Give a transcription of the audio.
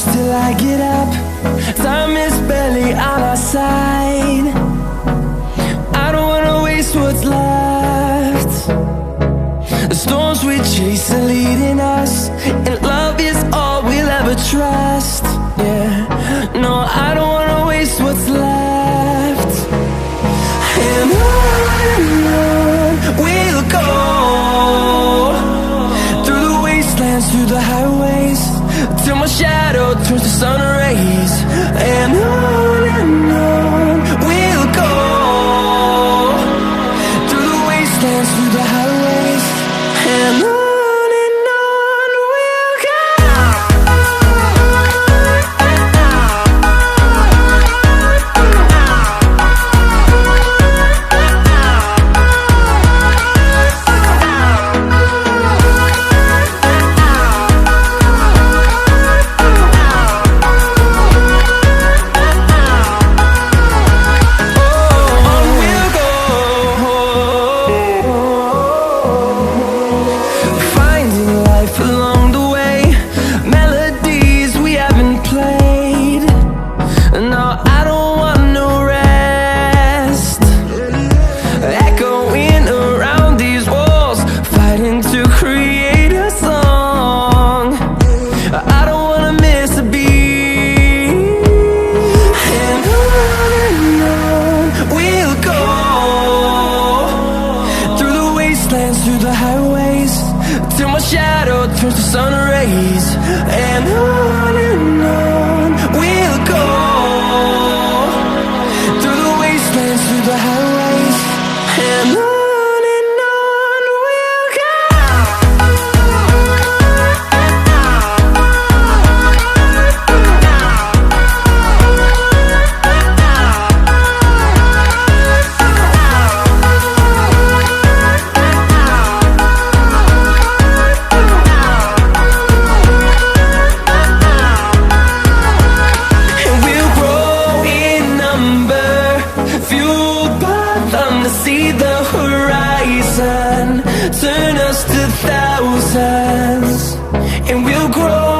push till I get up. Time is barely on our side. I don't wanna waste what's left. The storms we chase are leading us, and love is all we'll ever trust. Yeah, no, I don't wanna waste what's left. And on we'll go, through the wastelands, through the highways, till my shadow turns to sun rays. And on we'll go, through the wastelands, through the highways, and on we'll go. Through the highways, till my shadow turns to sun rays. And on we'll go, through the wastelands, through the highways, and on we'll go. See the horizon turn us to thousands, and we'll grow